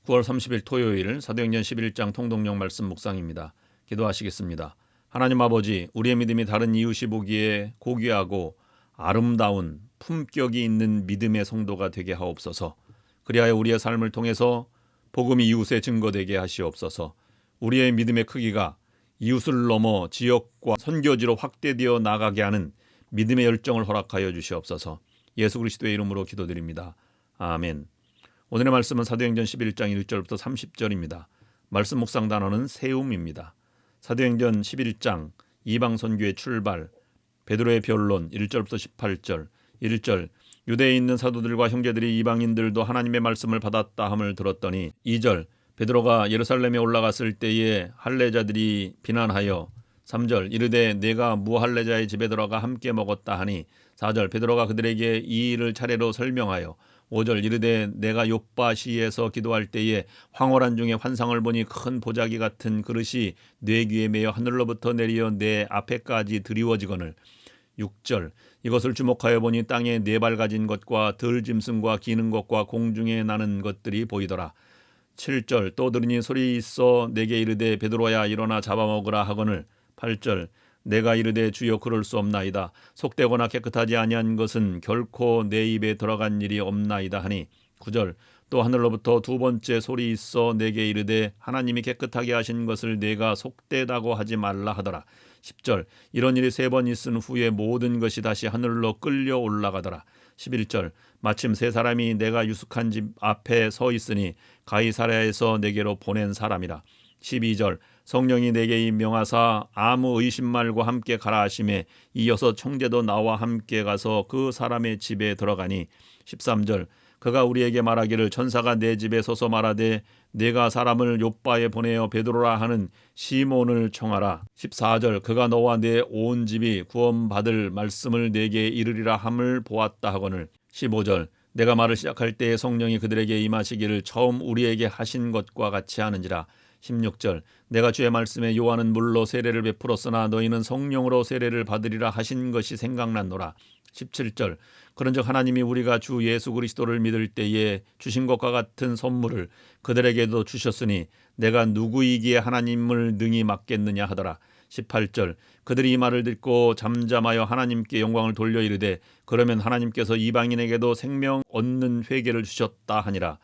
9월 30일 토요일 사도행전 11장 통독령 말씀 묵상입니다. 기도하시겠습니다. 하나님 아버지, 우리의 믿음이 다른 이웃이 보기에 고귀하고 아름다운 품격이 있는 믿음의 성도가 되게 하옵소서. 그리하여 우리의 삶을 통해서 복음이 이웃에 증거되게 하시옵소서. 우리의 믿음의 크기가 이웃을 넘어 지역과 선교지로 확대되어 나가게 하는 믿음의 열정을 허락하여 주시옵소서. 예수 그리스도의 이름으로 기도드립니다. 아멘. 오늘의 말씀은 사도행전 11장 1절부터 30절입니다. 말씀 묵상 단어는 세움입니다. 사도행전 11장 이방 선교의 출발, 베드로의 변론 1절부터 18절, 1절 유대에 있는 사도들과 형제들이 이방인들도 하나님의 말씀을 받았다 함을 들었더니 2절 베드로가 예루살렘에 올라갔을 때에 할례자들이 비난하여 3절 이르되 내가 무할례자의 집에 들어가 함께 먹었다 하니 4절 베드로가 그들에게 이 일을 차례로 설명하여 5절 이르되 내가 욥바시에서 기도할 때에 황홀한 중에 환상을 보니 큰 보자기 같은 그릇이 내 귀에 매여 하늘로부터 내려 내 앞에까지 드리워지거늘 6절 이것을 주목하여 보니 땅에 네 발 가진 것과 들짐승과 기는 것과 공중에 나는 것들이 보이더라. 7절 또 들으니 소리 있어 내게 이르되 베드로야 일어나 잡아먹으라 하거늘 8절 내가 이르되 주여 그럴 수 없나이다. 속되거나 깨끗하지 아니한 것은 결코 내 입에 들어간 일이 없나이다 하니 9절 또 하늘로부터 두 번째 소리 있어 내게 이르되 하나님이 깨끗하게 하신 것을 내가 속되다고 하지 말라 하더라. 10절 이런 일이 세 번 있은 후에 모든 것이 다시 하늘로 끌려 올라가더라. 11절 마침 세 사람이 내가 유숙한 집 앞에 서 있으니 가이사랴에서 내게로 보낸 사람이라. 12절 성령이 내게 명하사 아무 의심 말고 함께 가라 하시매 이어서 청제도 나와 함께 가서 그 사람의 집에 들어가니 13절 그가 우리에게 말하기를 천사가 내 집에 서서 말하되 내가 사람을 욥바에 보내어 베드로라 하는 시몬을 청하라. 14절 그가 너와 내 온 집이 구원받을 말씀을 내게 이르리라 함을 보았다 하거늘 15절 내가 말을 시작할 때에 성령이 그들에게 임하시기를 처음 우리에게 하신 것과 같이 하는지라. 16절 내가 주의 말씀에 요한은 물로 세례를 베풀었으나 너희는 성령으로 세례를 받으리라 하신 것이 생각났노라. 17절 그런즉 하나님이 우리가 주 예수 그리스도를 믿을 때에 주신 것과 같은 선물을 그들에게도 주셨으니 내가 누구이기에 하나님을 능히 맡겠느냐 하더라. 18절 그들이 이 말을 듣고 잠잠하여 하나님께 영광을 돌려 이르되 그러면 하나님께서 이방인에게도 생명 얻는 회개를 주셨다 하니라.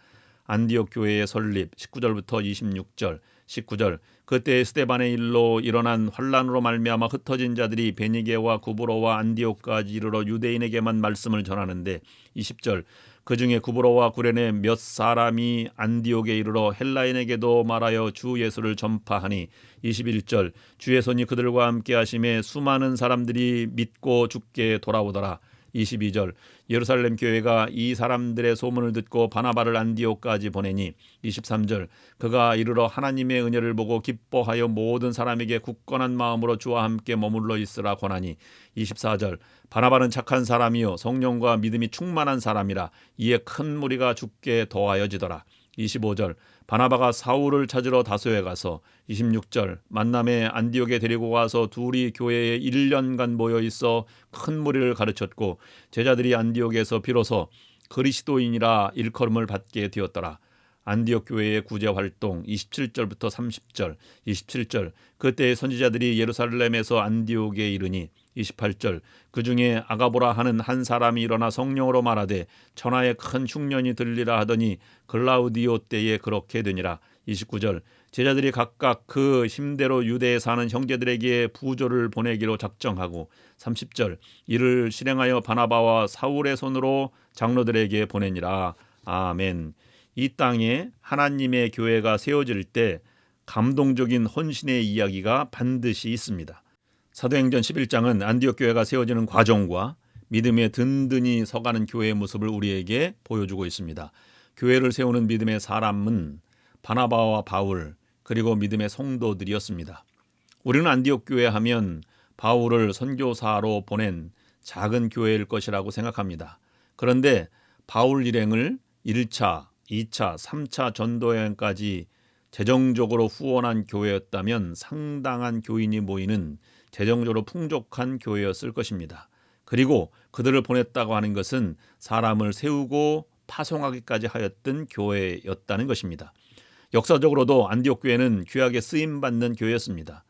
안디옥 교회의 설립 19절부터 26절 19절 그때 스데반의 일로 일어난 환란으로 말미암아 흩어진 자들이 베니게와 구브로와 안디옥까지 이르러 유대인에게만 말씀을 전하는데 20절 그중에 구브로와 구레네 몇 사람이 안디옥에 이르러 헬라인에게도 말하여 주 예수를 전파하니 21절 주의 손이 그들과 함께 하심에 수많은 사람들이 믿고 주께 돌아오더라. 22절 예루살렘 교회가 이 사람들의 소문을 듣고 바나바를 안디옥까지 보내니 23절 그가 이르러 하나님의 은혜를 보고 기뻐하여 모든 사람에게 굳건한 마음으로 주와 함께 머물러 있으라 권하니 24절 바나바는 착한 사람이요 성령과 믿음이 충만한 사람이라 이에 큰 무리가 주께 더하여지더라. 25절 바나바가 사울을 찾으러 다소에 가서 26절 만남에 안디옥에 데리고 가서 둘이 교회에 1년간 모여 있어 큰 무리를 가르쳤고 제자들이 안디옥에서 비로소 그리스도인이라 일컬음을 받게 되었더라. 안디옥 교회의 구제 활동 27절부터 30절 27절 그때 선지자들이 예루살렘에서 안디옥에 이르니 28절 그중에 아가보라 하는 한 사람이 일어나 성령으로 말하되 천하에 큰 흉년이 들리라 하더니 글라우디오 때에 그렇게 되니라. 29절 제자들이 각각 그 힘대로 유대에 사는 형제들에게 부조를 보내기로 작정하고 30절 이를 실행하여 바나바와 사울의 손으로 장로들에게 보내니라. 아멘. 이 땅에 하나님의 교회가 세워질 때 감동적인 헌신의 이야기가 반드시 있습니다. 사도행전 11장은 안디옥 교회가 세워지는 과정과 믿음에 든든히 서가는 교회의 모습을 우리에게 보여주고 있습니다. 교회를 세우는 믿음의 사람은 바나바와 바울 그리고 믿음의 성도들이었습니다. 우리는 안디옥 교회 하면 바울을 선교사로 보낸 작은 교회일 것이라고 생각합니다. 그런데 바울 일행을 1차, 2차, 3차 전도여행까지 재정적으로 후원한 교회였다면 상당한 교인이 모이는 재정적으로 풍족한 교회였을 것입니다. 그리고 그들을 보냈다고 하는 것은 사람을 세우고 파송하기까지 하였던 교회였다는 것입니다. 역사적으로도 안디옥 교회는 귀하게 쓰임받는 교회였습니다.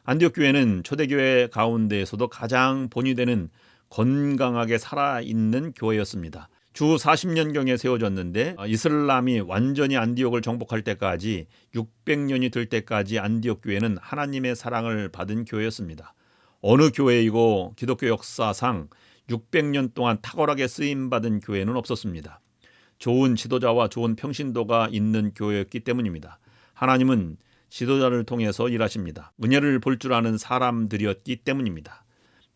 안디옥 교회는 초대교회 가운데에서도 가장 본유되는 건강하게 살아있는 교회였습니다. 주 40년경에 세워졌는데 이슬람이 완전히 안디옥을 정복할 때까지 600년이 될 때까지 안디옥 교회는 하나님의 사랑을 받은 교회였습니다. 어느 교회이고 기독교 역사상 600년 동안 탁월하게 쓰임받은 교회는 없었습니다. 좋은 지도자와 좋은 평신도가 있는 교회였기 때문입니다. 하나님은 지도자를 통해서 일하십니다. 은혜를 볼 줄 아는 사람들이었기 때문입니다.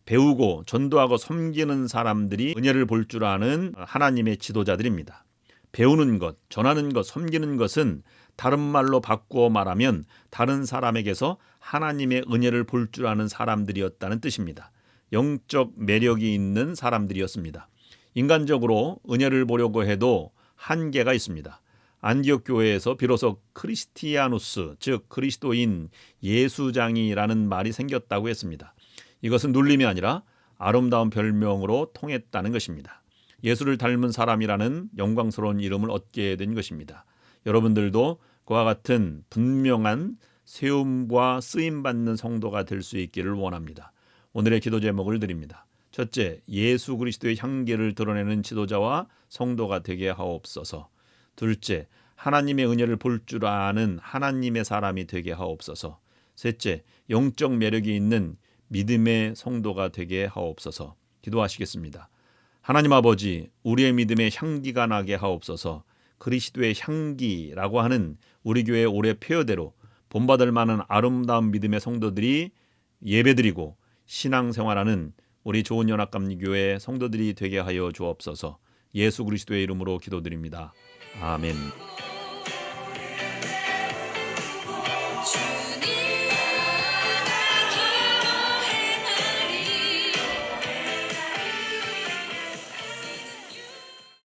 배우고 전도하고 섬기는 사람들이 은혜를 볼 줄 아는 하나님의 지도자들입니다. 배우는 것, 전하는 것, 섬기는 것은 다른 말로 바꾸어 말하면 다른 사람에게서 하나님의 은혜를 볼 줄 아는 사람들이었다는 뜻입니다. 영적 매력이 있는 사람들이었습니다. 인간적으로 은혜를 보려고 해도 한계가 있습니다. 안디옥 교회에서 비로소 크리스티아누스, 즉 그리스도인 예수장이라는 말이 생겼다고 했습니다. 이것은 눌림이 아니라 아름다운 별명으로 통했다는 것입니다. 예수를 닮은 사람이라는 영광스러운 이름을 얻게 된 것입니다. 여러분들도 그와 같은 분명한 세움과 쓰임받는 성도가 될 수 있기를 원합니다. 오늘의 기도 제목을 드립니다. 첫째, 예수 그리스도의 향기를 드러내는 지도자와 성도가 되게 하옵소서. 둘째, 하나님의 은혜를 볼 줄 아는 하나님의 사람이 되게 하옵소서. 셋째, 영적 매력이 있는 믿음의 성도가 되게 하옵소서. 기도하시겠습니다. 하나님 아버지, 우리의 믿음의 향기가 나게 하옵소서. 그리스도의 향기라고 하는 우리 교회 올해 표어대로 본받을 만한 아름다운 믿음의 성도들이 예배드리고 신앙생활하는 우리 좋은 연합감리교회 성도들이 되게 하여 주옵소서. 예수 그리스도의 이름으로 기도드립니다. 아멘.